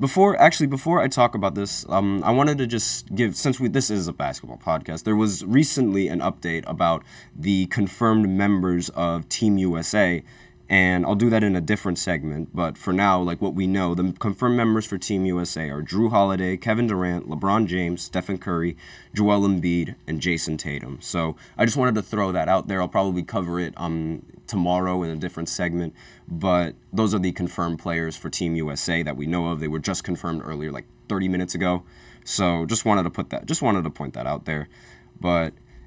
Before I talk about this, I wanted to just give, since this is a basketball podcast, there was recently an update about the confirmed members of Team USA, and I'll do that in a different segment. But for now, like what we know, the confirmed members for Team USA are Drew Holiday, Kevin Durant, LeBron James, Stephen Curry, Joel Embiid, and Jason Tatum. So I just wanted to throw that out there. I'll probably cover it tomorrow in a different segment, but those are the confirmed players for Team USA that we know of. They were just confirmed earlier, like 30 minutes ago. So just wanted to point that out there.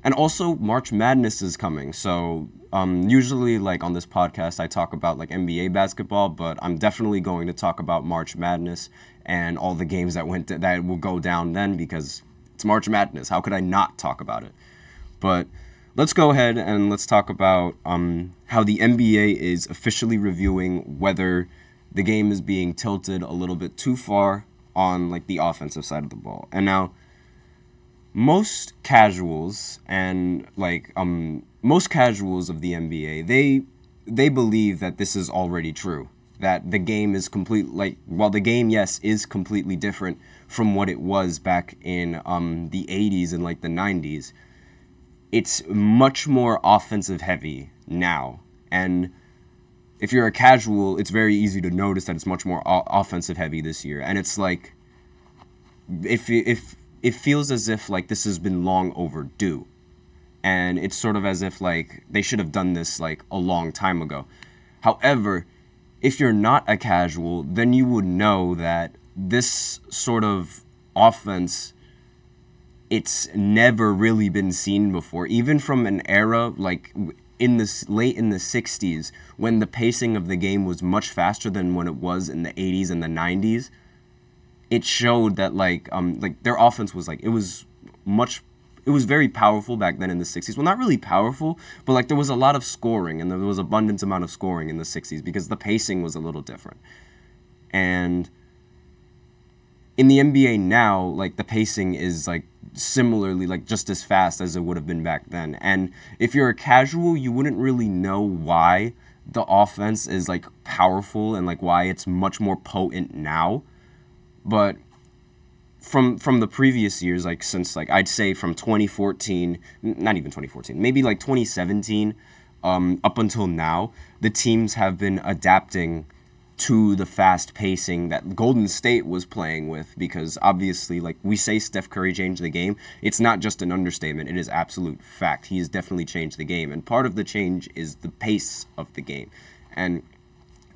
And also March Madness is coming. So usually like on this podcast I talk about like NBA basketball, but I'm definitely going to talk about March Madness and all the games that will go down then, because it's March Madness. How could I not talk about it? But let's go ahead and let's talk about how the NBA is officially reviewing whether the game is being tilted a little bit too far on like the offensive side of the ball. And now most casuals of the NBA, they believe that this is already true. That the game is while the game, yes, is completely different from what it was back in the 80s and like the 90s. It's much more offensive heavy now. And if you're a casual, it's very easy to notice that it's much more offensive heavy this year. And it's like, if it feels as if like this has been long overdue. And it's sort of as if like they should have done this like a long time ago. However, if you're not a casual, then you would know that this sort of offense, it's never really been seen before. Even from an era like late in the 60s, when the pacing of the game was much faster than when it was in the 80s and the 90s, it showed that like their offense was like, it was very powerful back then in the 60s. Well, not really powerful, but like there was a lot of scoring, and there was abundant amount of scoring in the 60s because the pacing was a little different. And in the NBA now, like the pacing is like similarly like just as fast as it would have been back then. And if you're a casual, you wouldn't really know why the offense is like powerful and like why it's much more potent now. But from the previous years, like since like I'd say from 2014, not even 2014, maybe like 2017 up until now, the teams have been adapting to the fast pacing that Golden State was playing with, because obviously, like we say, Steph Curry changed the game. It's not just an understatement. It is absolute fact. He has definitely changed the game. And part of the change is the pace of the game. And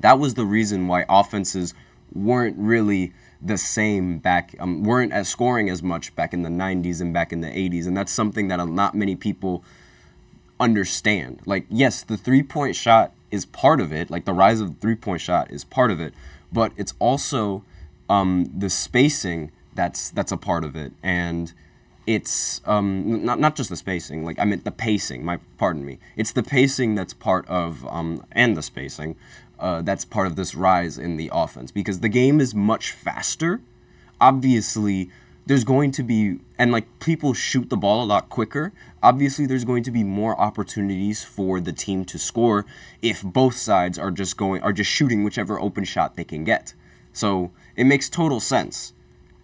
that was the reason why offenses weren't really the same weren't as scoring as much back in the 90s and back in the 80s. And that's something that not many people understand. Like, yes, the three-point shot is part of it. Like, the rise of the three-point shot is part of it. But it's also the spacing that's a part of it. And it's not just the spacing. Like, I meant the pacing. Pardon me. It's the pacing that's part of, and the spacing, that's part of this rise in the offense, because the game is much faster. Obviously, there's going to be, and like people shoot the ball a lot quicker. Obviously, there's going to be more opportunities for the team to score if both sides are just shooting whichever open shot they can get. So it makes total sense.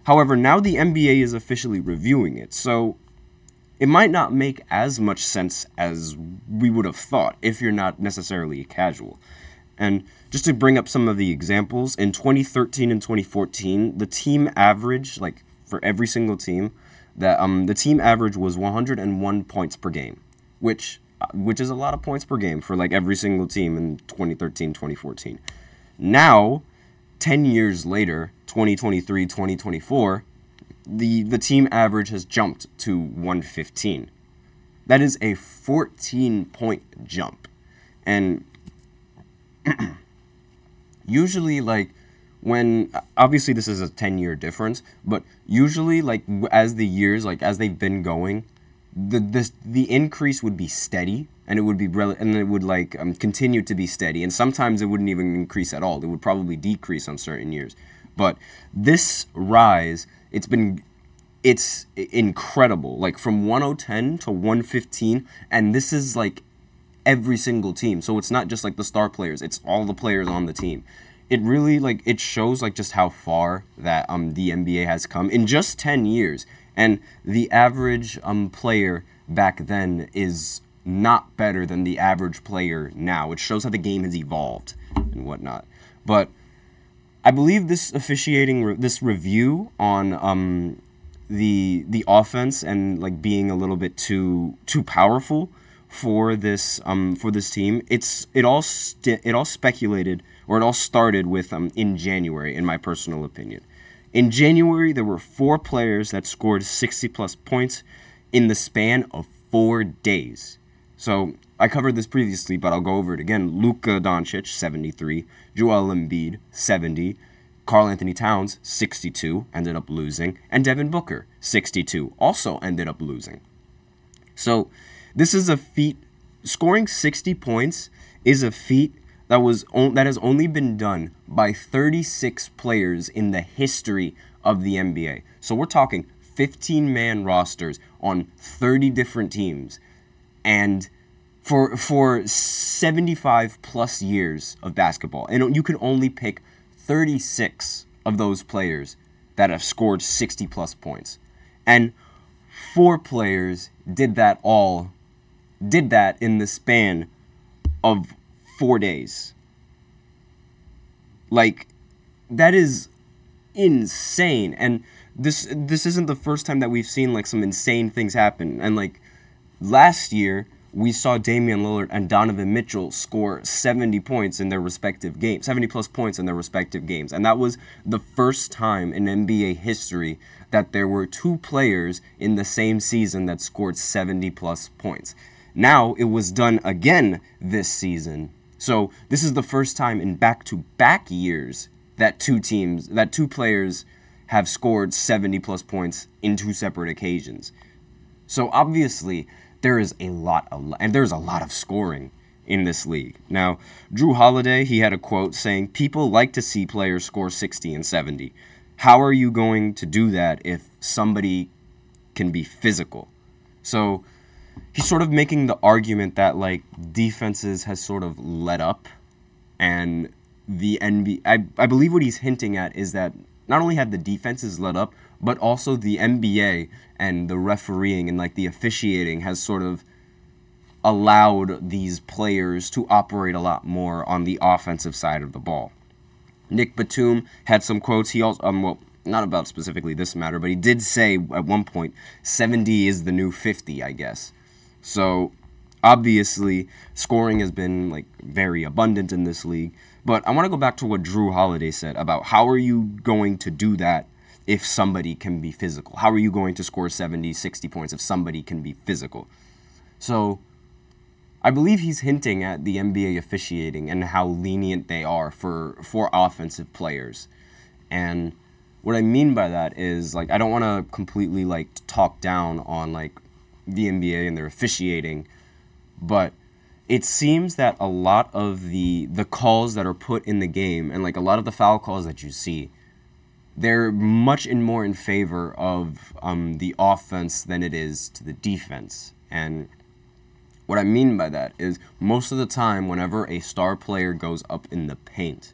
However, now the NBA is officially reviewing it, so it might not make as much sense as we would have thought if you're not necessarily a casual. And just to bring up some of the examples, in 2013 and 2014, the team average, like for every single team, that the team average was 101 points per game, which is a lot of points per game for like every single team in 2013, 2014. Now, 10 years later, 2023, 2024, the team average has jumped to 115. That is a 14-point jump. And usually, like, obviously this is a 10-year difference, but usually, like, as the years, like, as they've been going, the increase would be steady, and it would be continue to be steady, and sometimes it wouldn't even increase at all. It would probably decrease on certain years. But this rise, it's incredible, like, from 110 to 115, and this is, like, every single team. So it's not just like the star players, it's all the players on the team. it really, like, it shows, like, just how far that the NBA has come in just 10 years. And the average player back then is not better than the average player now. It shows how the game has evolved and whatnot. But I believe this this review on the offense and, like, being a little bit too powerful for this team. It all speculated, or it all started with in January, in my personal opinion. In January, there were 4 players that scored 60-plus points in the span of 4 days. So I covered this previously, but I'll go over it again. Luka Doncic, 73. Joel Embiid, 70. Karl Anthony Towns, 62, ended up losing. And Devin Booker, 62, also ended up losing. So this is a feat. Scoring 60 points is a feat that has only been done by 36 players in the history of the NBA. So we're talking 15-man rosters on 30 different teams. And for 75 plus years of basketball, and you can only pick 36 of those players that have scored 60 plus points. And 4 players did that in the span of 4 days. Like, that is insane. And this isn't the first time that we've seen, like, some insane things happen. And, like, last year we saw Damian Lillard and Donovan Mitchell score 70 points in their respective games, 70 plus points in their respective games. And that was the first time in NBA history that there were 2 players in the same season that scored 70 plus points. Now it was done again this season. So this is the first time in back-to-back years that 2 players have scored 70 plus points in 2 separate occasions. So obviously there's a lot of scoring in this league. Now, Drew Holiday, he had a quote saying, "People like to see players score 60 and 70. How are you going to do that if somebody can be physical?" So he's sort of making the argument that, like, defenses has sort of let up, and the NBA, I believe what he's hinting at is that not only have the defenses let up, but also the NBA and the refereeing and, like, the officiating has sort of allowed these players to operate a lot more on the offensive side of the ball. Nick Batum had some quotes. He also, well, not about specifically this matter, but he did say at one point, 70 is the new 50, I guess. So obviously scoring has been, like, very abundant in this league. But I want to go back to what Drew Holiday said about how are you going to do that if somebody can be physical? How are you going to score 70, 60 points if somebody can be physical? So I believe he's hinting at the NBA officiating and how lenient they are for offensive players. And what I mean by that is, like, I don't want to completely, like, talk down on, like, the NBA and their officiating, but it seems that a lot of the calls that are put in the game and, like, a lot of the foul calls that you see, they're much more in favor of the offense than it is to the defense. And what I mean by that is most of the time whenever a star player goes up in the paint,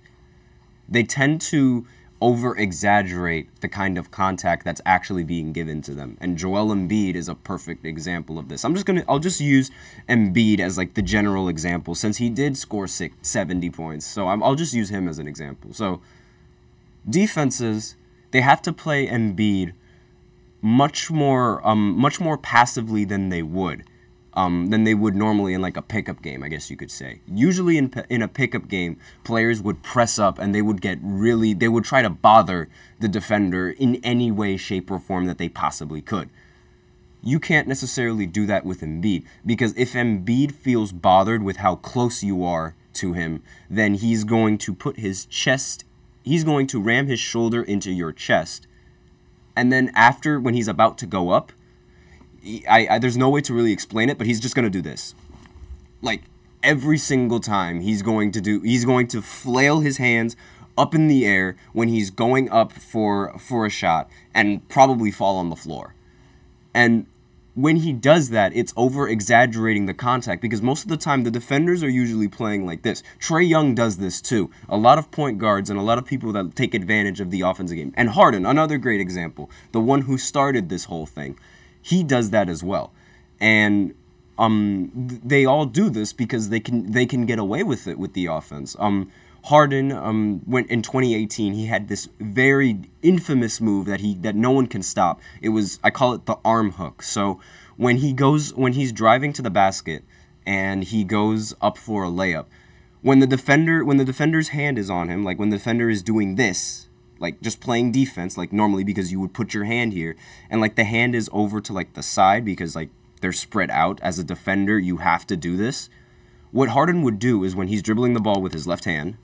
they tend to over-exaggerate the kind of contact that's actually being given to them. And Joel Embiid is a perfect example of this. I'll just use Embiid as, like, the general example since he did score 70 points. So I'll just use him as an example. So defenses, they have to play Embiid much more passively than they would normally in, like, a pickup game, I guess you could say. Usually in a pickup game, players would press up and they would try to bother the defender in any way, shape, or form that they possibly could. You can't necessarily do that with Embiid, because if Embiid feels bothered with how close you are to him, then he's going to ram his shoulder into your chest, and then after, when he's about to go up, there's no way to really explain it, but he's just going to do this. Like, every single time he's going to flail his hands up in the air when he's going up for a shot and probably fall on the floor. And when he does that, it's over-exaggerating the contact, because most of the time the defenders are usually playing like this. Trae Young does this too. A lot of point guards and a lot of people that take advantage of the offensive game. And Harden, another great example, the one who started this whole thing, he does that as well. And they all do this because they can get away with it with the offense. Harden, went in 2018, he had this very infamous move that no one can stop. It was, I call it the arm hook. So when he's driving to the basket and he goes up for a layup, when the defender's hand is on him, like when the defender is doing this, like just playing defense, like normally, because you would put your hand here, and like the hand is over to like the side because like they're spread out. As a defender, you have to do this. What Harden would do is when he's dribbling the ball with his left hand,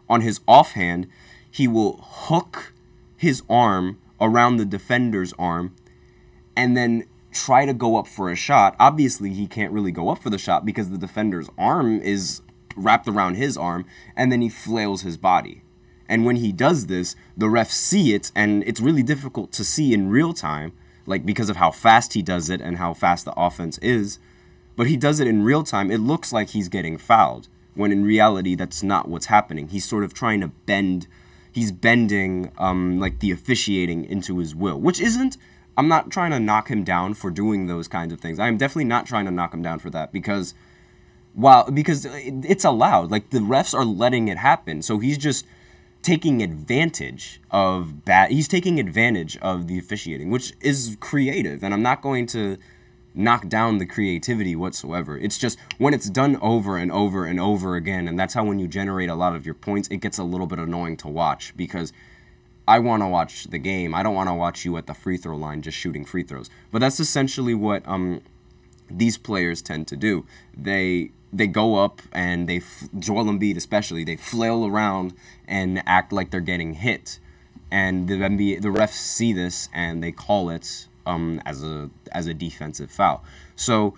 on his offhand, he will hook his arm around the defender's arm and then try to go up for a shot. Obviously, he can't really go up for the shot because the defender's arm is wrapped around his arm, and then he flails his body. And when he does this, the refs see it, and it's really difficult to see in real time, like because of how fast he does it and how fast the offense is. But he does it in real time. It looks like he's getting fouled, when in reality, that's not what's happening. He's sort of trying to bending like the officiating into his will, which isn't, I'm not trying to knock him down for doing those kinds of things. I am definitely not trying to knock him down for that, because it's allowed. Like, the refs are letting it happen, so he's just taking advantage of he's taking advantage of the officiating, which is creative, and I'm not going to knock down the creativity whatsoever. It's just when it's done over and over and over again, and that's how when you generate a lot of your points, it gets a little bit annoying to watch, because I want to watch the game. I don't want to watch you at the free throw line just shooting free throws. But that's essentially what these players tend to do. They go up and Joel Embiid especially, they flail around and act like they're getting hit. And the refs see this and they call it as a defensive foul. So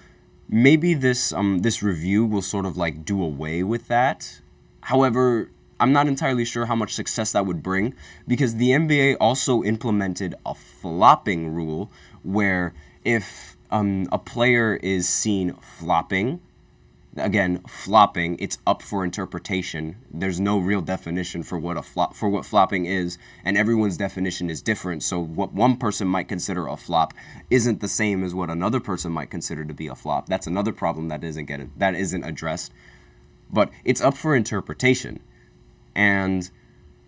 maybe this review will sort of like do away with that. However, I'm not entirely sure how much success that would bring, because the NBA also implemented a flopping rule where if a player is seen flopping, again, flopping, it's up for interpretation. There's no real definition for what flopping is, and everyone's definition is different. So what one person might consider a flop isn't the same as what another person might consider to be a flop. That's another problem that isn't addressed. But it's up for interpretation. And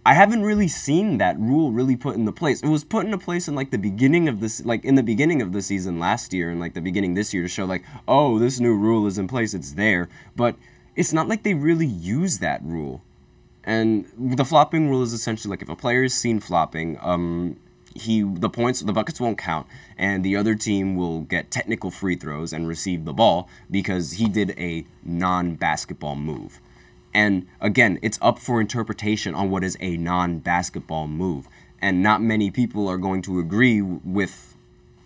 I haven't really seen that rule really put into place. It was put into place in like the beginning of this, like in the beginning of the season last year, and like the beginning this year, to show like, oh, this new rule is in place, it's there. But it's not like they really use that rule. And the flopping rule is essentially like if a player is seen flopping, the buckets won't count, and the other team will get technical free throws and receive the ball because he did a non-basketball move. And again, it's up for interpretation on what is a non-basketball move. And not many people are going to agree with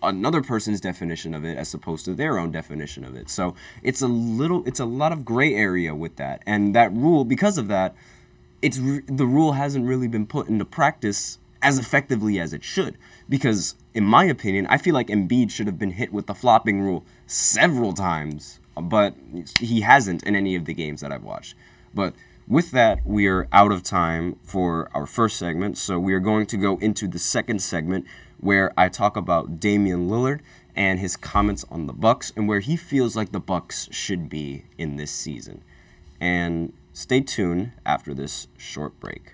another person's definition of it as opposed to their own definition of it. So it's a lot of gray area with that. And that rule, because of that, the rule hasn't really been put into practice as effectively as it should. Because, in my opinion, I feel like Embiid should have been hit with the flopping rule several times, but he hasn't in any of the games that I've watched. But with that, we are out of time for our first segment, so we are going to go into the second segment where I talk about Damian Lillard and his comments on the Bucks and where he feels like the Bucks should be in this season. And stay tuned after this short break.